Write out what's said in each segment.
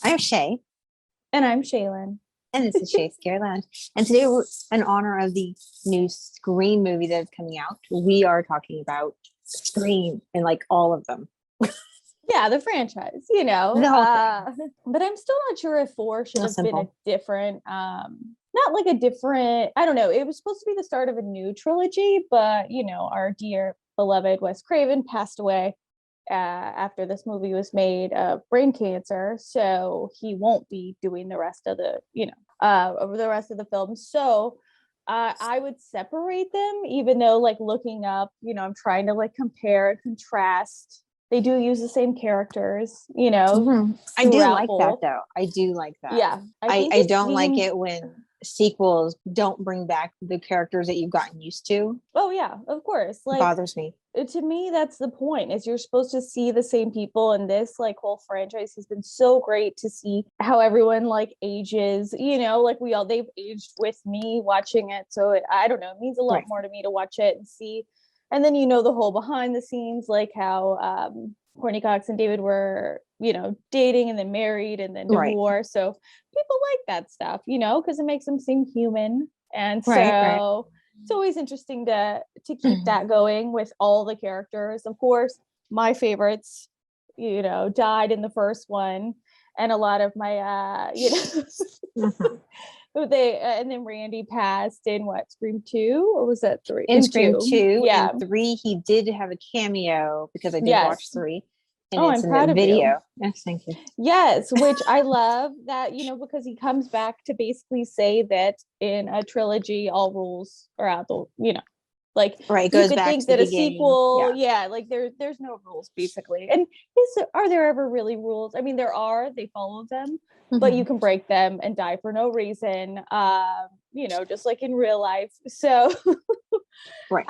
I'm Shay, And I'm Shaylin. and this is Shay's Scare Lounge. And today, in honor of the new Scream movie that is coming out, we are talking about Scream and like all of them. Yeah, the franchise, The whole but I'm still not sure if 4 should Real have been a simple. different, not like a different, I don't know. It was supposed to be the start of a new trilogy, but our dear beloved Wes Craven passed away after this movie was made of brain cancer. So he won't be doing the rest of over the rest of the film. So I would separate them, even though like looking up, I'm trying to like compare and contrast. They do use the same characters, I do throughout like both. that though. I do like that. Yeah, I don't like it when sequels don't bring back the characters that you've gotten used to. Oh yeah, of course. It Like bothers me. to me, that's the point. Is you're supposed to see the same people, and this like whole franchise has been so great to see how everyone like ages. Like they've aged with me watching it. So I don't know, it means a lot Right. more to me to watch it and see. And then the whole behind the scenes, like how Courtney Cox and David were, dating and then married and then Right. divorced. So people like that stuff, because it makes them seem human. And Right. so it's always interesting to keep that going with all the characters. Of course, my favorites, died in the first one, and a lot of my Mhm. they and then Randy passed in what, Scream 2, or was that 3? In Scream 2. 2 Yeah. and 3, he did have a cameo because I did watch Yes. 3. And Oh, it's I'm in proud the of you. video. Yes, thank you. Yes, which I love that, because he comes back to basically say that in a trilogy, all rules are out the, like Right, it you goes could back think to the that a beginning. sequel, Yeah. like there's no rules basically. And are there ever really rules? I mean, there are, they follow them, but you can break them and die for no reason. Just like in real life. So Right.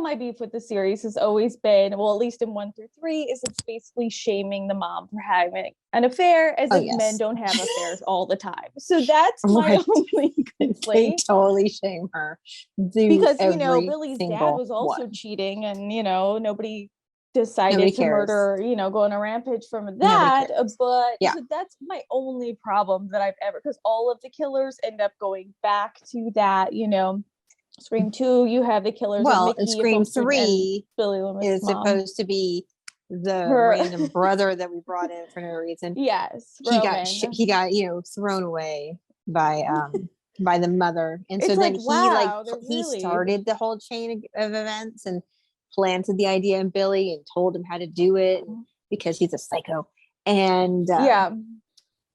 my beef with the series has always been, well, at least in 1 through 3, is it's basically shaming the mom for having an affair, as if men don't have affairs all the time. So that's my only complaint. They totally shame her. Because, Billy's dad was also cheating, and, nobody decided to murder, go on a rampage from that. But so that's my only problem that I've ever, because all of the killers end up going back to that, Scream 2, you have the killers of Mickey, Scream 3 Billy Loomis' is mom. Supposed to be the random brother that we brought in for no reason. Yes, he got thrown away by the mother, and so then he started the whole chain of events and planted the idea in Billy and told him how to do it because he's a psycho. And I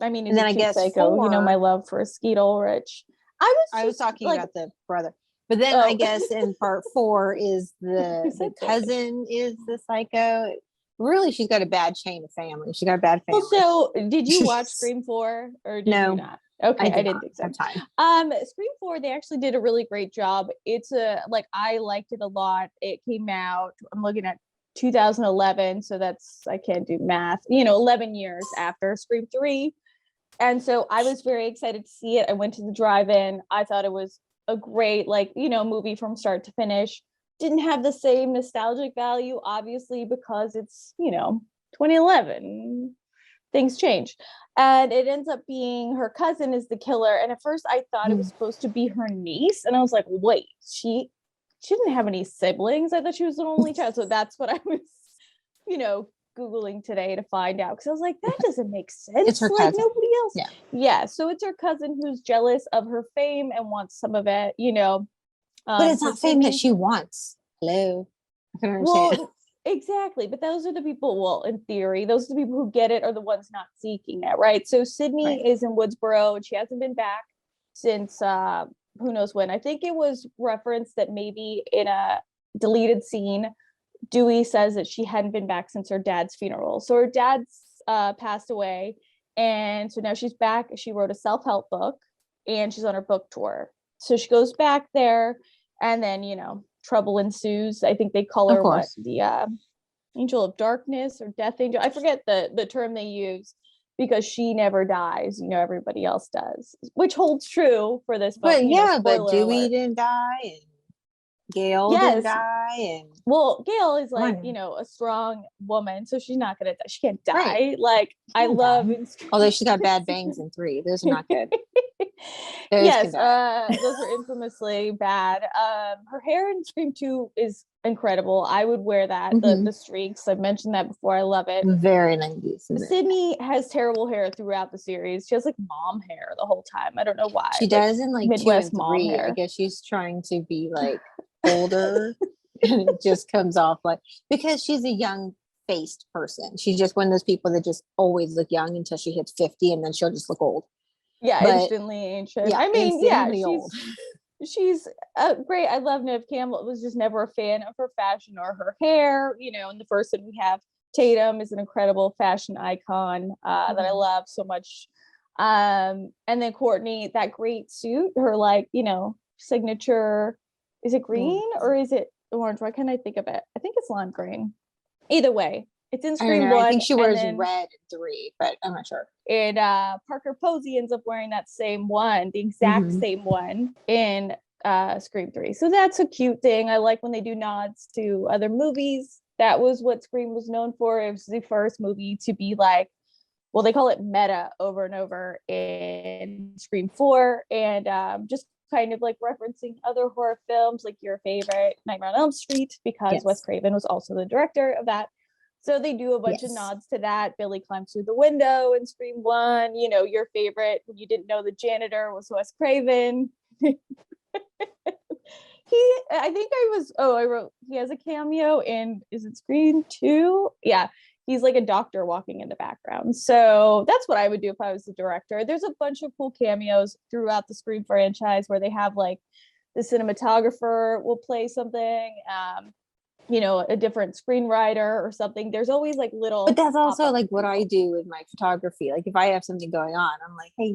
mean, and then I guess psycho. My love for Skeet Ulrich. I was talking about the brother. But then I guess in part 4 is the cousin is the psycho. Really, she's got a bad chain of family. She got a bad family. So did you watch Scream 4 or did you not? Okay, I didn't think so. Scream 4, they actually did a really great job. It's I liked it a lot. It came out, I'm looking at 2011, so that's, I can't do math, 11 years after Scream 3. And so I was very excited to see it. I went to the drive-in. I thought it was a great movie from start to finish. Didn't have the same nostalgic value, obviously, because it's 2011, things change, and it ends up being her cousin is the killer. And at first I thought it was supposed to be her niece, and I was like, wait, she didn't have any siblings. I thought she was the only child. So that's what I was Googling today to find out, because I was like, that doesn't make sense. It's her cousin. Nobody else. Yeah. So it's her cousin who's jealous of her fame and wants some of it, but it's not fame that she wants. Hello. I can understand. Well, exactly. But those are the people, well, in theory, those are the people who get it, are the ones not seeking it, right? So Sydney is in Woodsboro, and she hasn't been back since who knows when. I think it was referenced that maybe in a deleted scene, Dewey says that she hadn't been back since her dad's funeral. So her dad's passed away, and so now she's back. She wrote a self-help book, and she's on her book tour. So she goes back there, and then trouble ensues. I think they call her the Angel of Darkness or Death Angel. I forget the term they use, because she never dies. Everybody else does, which holds true for this book. But but Dewey didn't die. Gail didn't die, and well, Gail is like, you know, a strong woman, so she's not gonna die. She can't die. Right. Like, I love although she's got bad bangs in 3. Those are not good. Yes, those were infamously bad. Her hair in Scream 2 is incredible. I would wear that. The streaks. I've mentioned that before. I love it. Very 90s. Sydney has terrible hair throughout the series. She has like mom hair the whole time. I don't know why. She does in like Midwest 2 and 3. Hair. I guess she's trying to be like older, and it just comes off like, because she's a young faced person. She's just one of those people that just always look young until she hits 50, and then she'll just look old. Yeah, but, instantly ancient. Yeah, I mean, yeah, she's great. I love Nev Campbell. Was just never a fan of her fashion or her hair. You know, in the first one we have Tatum is an incredible fashion icon that I love so much. And then Courtney, that great suit, her like, you know, signature. Is it green or is it orange? Why can't I think of it? I think it's lime green. Either way, it's in Scream 1. I think she wears red in 3, but I'm not sure. And Parker Posey ends up wearing that same one, the exact same one in Scream 3. So that's a cute thing. I like when they do nods to other movies. That was what Scream was known for. It was the first movie to be like, well, they call it meta over and over in Scream 4. And just kind of like referencing other horror films, like your favorite Nightmare on Elm Street, because Wes Craven was also the director of that. So they do a bunch of nods to that. Billy climbs through the window in Scream 1. You know, your favorite, when you didn't know the janitor was Wes Craven. I wrote, he has a cameo in, is it Scream 2? Yeah. He's like a doctor walking in the background. So that's what I would do if I was the director. There's a bunch of cool cameos throughout the Scream franchise where they have like the cinematographer will play something, you know, a different screenwriter or something. There's always like little. But that's also like what I do with my photography. Like if I have something going on, I'm like, hey,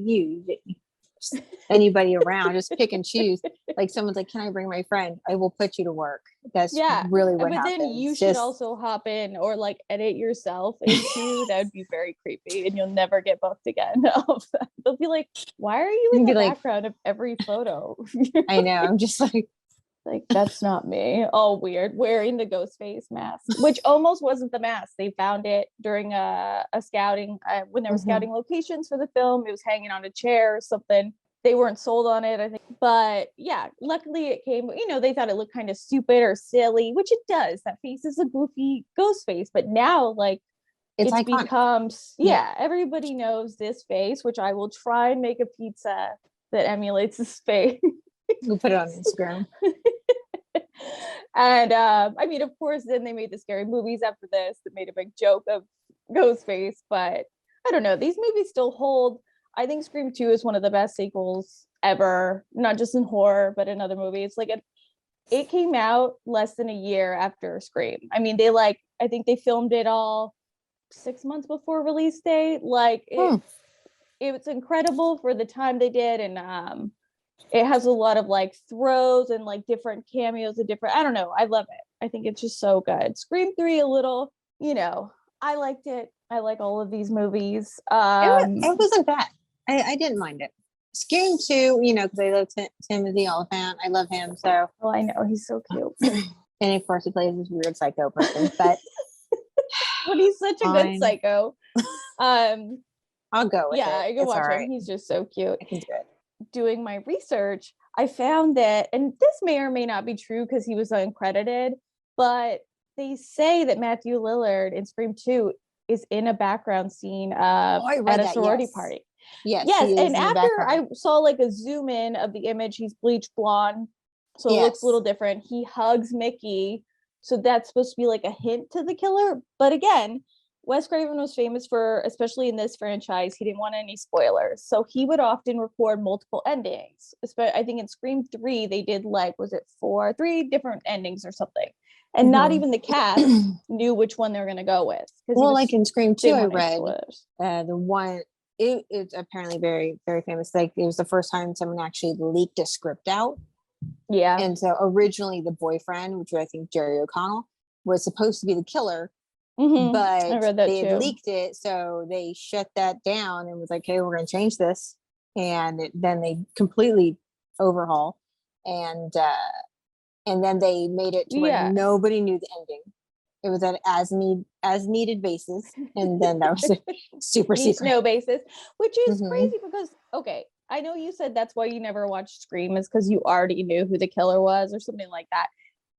anybody around, just pick and choose. Like someone's like, can I bring my friend? I will put you to work. That's really what happens. But then you should also hop in or like edit yourself into. That would be very creepy, and you'll never get booked again. They'll be like, why are you in the background of every photo? I know. I'm just like, that's not me. All weird, wearing the ghost face mask, which almost wasn't the mask. They found it during a scouting when they were scouting locations for the film. It was hanging on a chair or something. They weren't sold on it, I think. But yeah, luckily it came, you know, they thought it looked kind of stupid or silly, which it does. That face is a goofy ghost face. But now, like, it becomes, everybody knows this face, which I will try and make a pizza that emulates this face. We'll put it on Instagram. And I mean, of course, then they made the scary movies after this that made a big joke of Ghostface. But I don't know, these movies still hold. I think Scream 2 is one of the best sequels ever, not just in horror, but in other movies. Like it came out less than a year after Scream. I mean, I think they filmed it all 6 months before release date. Like it was incredible for the time they did. And it has a lot of like throws and like different cameos and different, I don't know. I love it. I think it's just so good. Scream 3, a little, you know, I liked it. I like all of these movies. It wasn't bad. I didn't mind it. Scream 2, you know, because I love Timothy Olyphant. I love him. So. Oh, I know. He's so cute. And of course he plays this weird psycho person, but. But he's such a good psycho. I'll go with it. Yeah, I can watch him. He's just so cute. I can do it. Doing my research, I found that, and this may or may not be true because he was uncredited, but they say that Matthew Lillard in Scream 2 is in a background scene at a sorority party. Yes. And after I saw like a zoom in of the image, he's bleached blonde, so it looks a little different. He hugs Mickey, so that's supposed to be like a hint to the killer. But again, Wes Craven was famous for, especially in this franchise, he didn't want any spoilers. So he would often record multiple endings. I think in Scream 3, they did like, was it 3 different endings or something? And not even the cast knew which one they were going to go with. Well, like in Scream 2, I read the one, it's apparently very, very famous. Like it was the first time someone actually leaked a script out. Yeah. And so originally the boyfriend, which was, I think, Jerry O'Connell, was supposed to be the killer. But they had leaked it, so they shut that down and was like, "Hey, we're going to change this," and then they completely overhaul. And and then they made it to where nobody knew the ending. It was an as needed basis, and then that was a super secret. No basis, which is crazy because I know you said that's why you never watched Scream, is because you already knew who the killer was or something like that.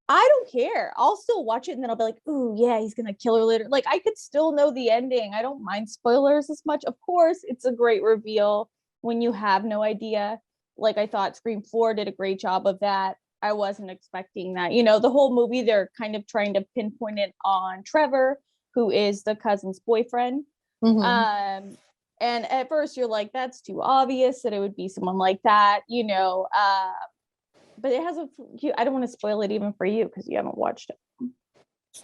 I don't care. I'll still watch it and then I'll be like, "Ooh, yeah, he's gonna kill her later." Like, I could still know the ending. I don't mind spoilers as much. Of course, it's a great reveal when you have no idea. Like, I thought Scream 4 did a great job of that. I wasn't expecting that. The whole movie, they're kind of trying to pinpoint it on Trevor, who is the cousin's boyfriend. And at first you're like, that's too obvious that it would be someone like that, but it has I don't want to spoil it even for you because you haven't watched it.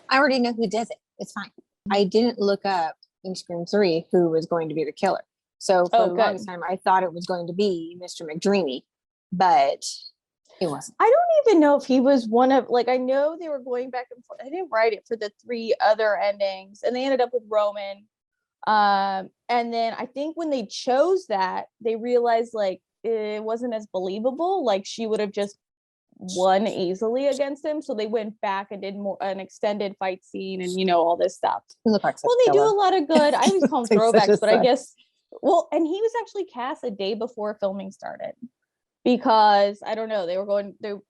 I already know who does it. It's fine. I didn't look up in Scream 3 who was going to be the killer. So for the longest time, I thought it was going to be Mr. McDreamy, but it wasn't. I don't even know if he was one of, I know they were going back and forth. I didn't write it for the 3 other endings, and they ended up with Roman. And then I think when they chose that, they realized it wasn't as believable. She would have just won easily against him. So they went back and did an extended fight scene and all this stuff. Well, they do a lot of good. I always call them throwbacks, but I guess and he was actually cast a day before filming started because I don't know, they were going to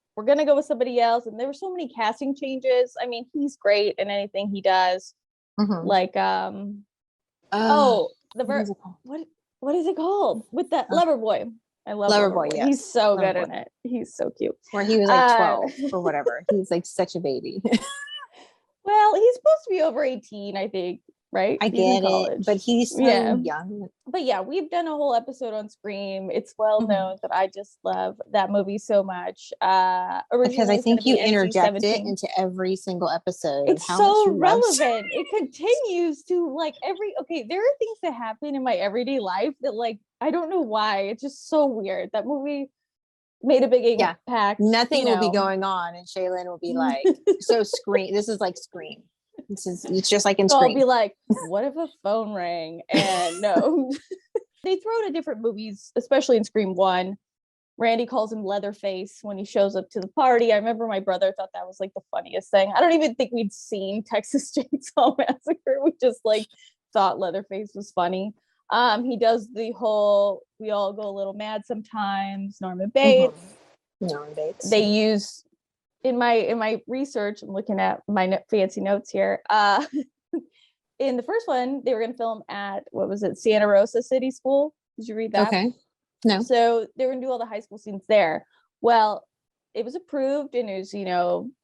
go with somebody else, and there were so many casting changes. I mean, he's great in anything he does. What is it called with that Loverboy? I love Loverboy. Yes. He's so good in it. He's so cute. Where he was 12 or whatever. He's such a baby. Well, he's supposed to be over 18, I think, right? I get it, but he's so young. But yeah, we've done a whole episode on Scream. It's well known that I just love that movie so much. Because I think you interject it into every single episode. It's so relevant. It continues to there are things that happen in my everyday life that I don't know why. It's just so weird. That movie made a big impact. Nothing will be going on, and Shaylin will be like, "So Scream. This is like Scream. It's just like in Scream." I'll be like, "What if a phone rang?" And no, they throw it in different movies, especially in Scream 1. Randy calls him Leatherface when he shows up to the party. I remember my brother thought that was the funniest thing. I don't even think we'd seen Texas Chainsaw Massacre. We just thought Leatherface was funny. He does the whole "we all go a little mad sometimes" Norman Bates. Norman Bates. They use in my research, I'm looking at my fancy notes here. In the first one, they were going to film at Santa Rosa City School. Did you read that? Okay. No. So they were going to do all the high school scenes there. Well, it was approved, and it was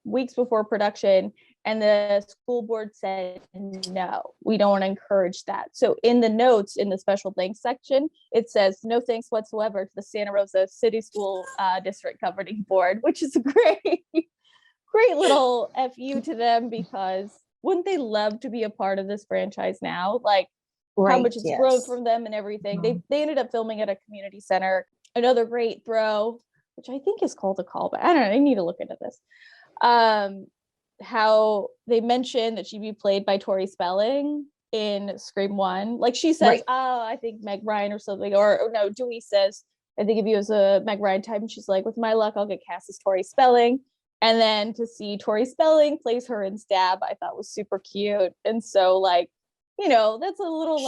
weeks before production, and the school board said, no, we don't want to encourage that. So in the notes, in the special thanks section, it says, "No thanks whatsoever to the Santa Rosa City School District Governing Board," which is a great little FU to them, because wouldn't they love to be a part of this franchise now? How much it's grown from them and everything. They ended up filming at a community center. Another great throw, which I think is called a callback. I don't know. I need to look into this. How they mentioned that she'd be played by Tori Spelling in Scream 1. She says, "Oh, I think Meg Ryan or something," or no, Dewey says, "I think of you as a Meg Ryan type," and she's like, "With my luck, I'll get cast as Tori Spelling." And then to see Tori Spelling plays her in Stab, I thought was super cute. And so that's a little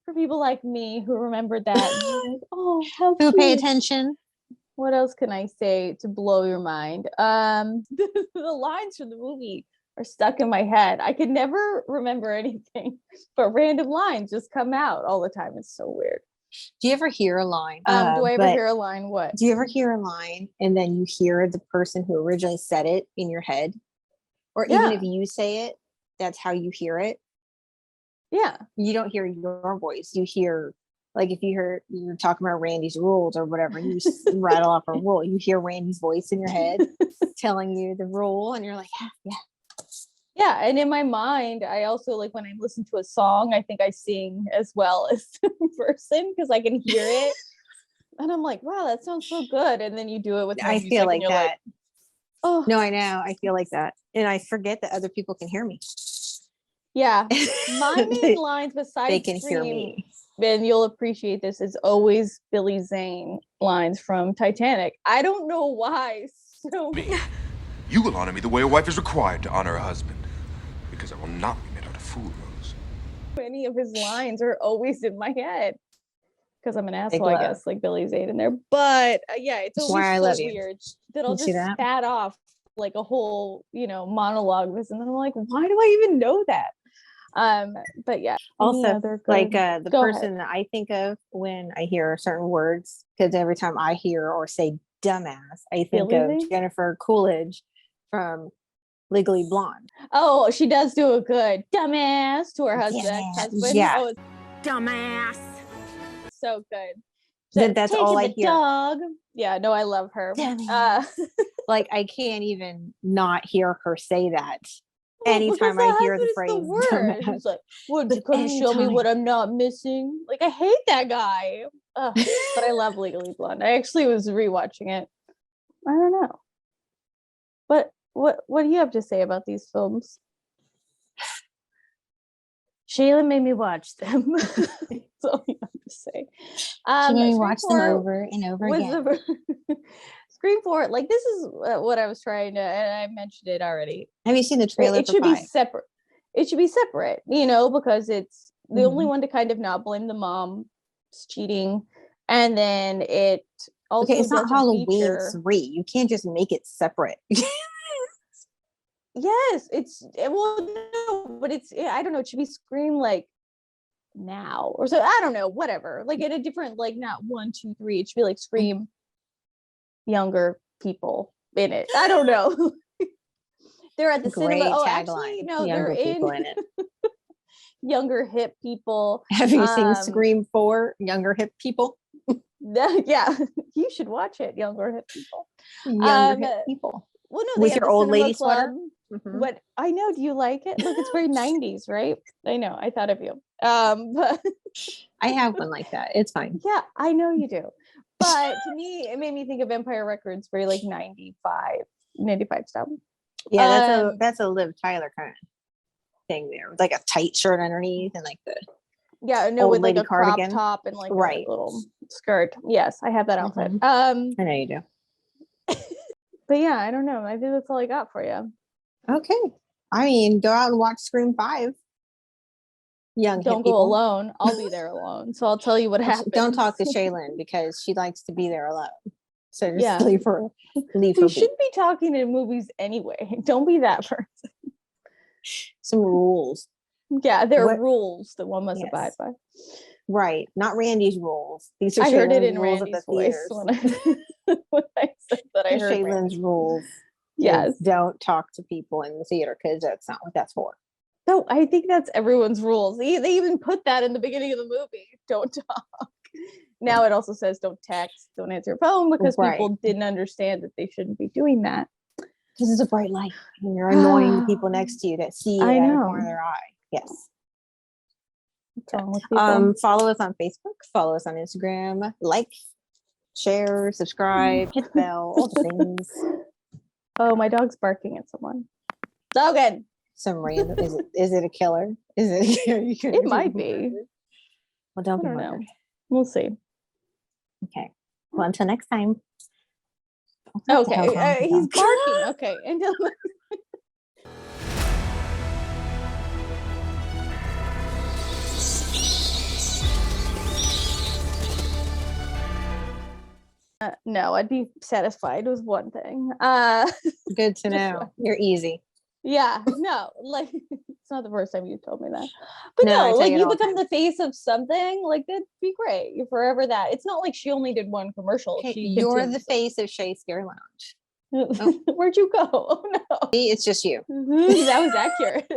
for people like me who remembered that. Oh, how cute. Who pay attention. What else can I say to blow your mind? The lines from the movie are stuck in my head. I can never remember anything, but random lines just come out all the time. It's so weird. Do you ever hear a line? Do I ever hear a line? What? Do you ever hear a line and then you hear the person who originally said it in your head? Or even if you say it, that's how you hear it? Yeah. You don't hear your voice. You hear, if you're talking about Randy's rules or whatever, you rattle off a rule. You hear Randy's voice in your head telling you the rule, and you're like, yeah. Yeah, and in my mind, I also when I listen to a song, I think I sing as well as the person because I can hear it, and I'm like, wow, that sounds so good. And then you do it with I feel like that. Oh no, I know. I feel like that, and I forget that other people can hear me. Yeah, my main lines besides they can hear me, and you'll appreciate this, is always Billy Zane lines from Titanic. I don't know why. So You will honor me the way a wife is required to honor a husband, because I will not be made out of fool, Rose. Many of his lines are always in my head because I'm an asshole, I guess, like Billy Zane in there. But yeah, it's always so weird that I'll just spat off like a whole, monologue of this, and then I'm like, why do I even know that? But yeah. Also, like the person that I think of when I hear certain words, because every time I hear or say dumbass, I think of Jennifer Coolidge from Legally Blonde. Oh, she does do a good dumbass to her husband. Yeah. Oh, dumbass. So good. That's all I hear. Dog. Yeah, no, I love her. Like I can't even not hear her say that. Anytime I hear the phrase, word. It's like, would you come show me what I'm not missing? Like, I hate that guy. But I love Legally Blonde. I actually was rewatching it. I don't know. But what do you have to say about these films? Shayla made me watch them. That's all you have to say. She made me watch them over and over again. Scream 4, like this is what I was trying to, and I mentioned it already. Have you seen the trailer? It should be separate. It should be separate, because it's the only one to kind of not blame the mom cheating, and then it also it's not Halloween 3. You can't just make it separate. Yes, no, but I don't know. It should be Scream like now or so. I don't know. Whatever. Like in a different, like not 1, 2, 3. It should be like Scream. Younger people in it. I don't know. They're at the cinema. Oh, actually, no, they're in it. Younger hip people. Have you seen Scream 4? Younger hip people. Yeah, you should watch it. Younger hip people. Younger hip people. Well, no, with your old lady sweater. What I know. Do you like it? Look, it's very 90s, right? I know. I thought of you. But I have one like that. It's fine. Yeah, I know you do. But to me, it made me think of Empire Records, very like 95 stuff. Yeah, that's a Liv Tyler kind of thing there. With like a tight shirt underneath and like the with like a cardigan. Crop top and like a little skirt. Yes, I have that outfit. I know you do. But yeah, I don't know. I think that's all I got for you. Okay. I mean, go out and watch Scream 5. Don't go alone. I'll be there alone. So I'll tell you what happens. Don't talk to Shaylin because she likes to be there alone. So just leave her. We shouldn't be talking in movies anyway. Don't be that person. Some rules. Yeah, there are rules that one must abide by. Right. Not Randy's rules. These are I heard it in rules Randy's of the theaters. when I said that I heard Shaylin's rules. Yes. Don't talk to people in the theater because that's not what that's for. No, I think that's everyone's rules. They even put that in the beginning of the movie. Don't talk. Now it also says don't text, don't answer your phone because people didn't understand that they shouldn't be doing that. Because it's a bright light and you're annoying the people next to you that see it out of the corner of their eye. Yes. Follow us on Facebook. Follow us on Instagram. Like, share, subscribe, hit the bell, all the things. Oh, my dog's barking at someone. Logan. Some random. Is it a killer? Is it? It might be. Well, don't be murdered. We'll see. Okay. Well, until next time. Okay. He's barking. Okay. Until. No, I'd be satisfied with one thing. Good to know. You're easy. Yeah, no, like it's not the first time you told me that. But no, like you become the face of something, like that'd be great. You're forever that. It's not like she only did one commercial. Okay, you're the face of Shea Scary Lounge. Where'd you go? Oh no. It's just you. That was accurate.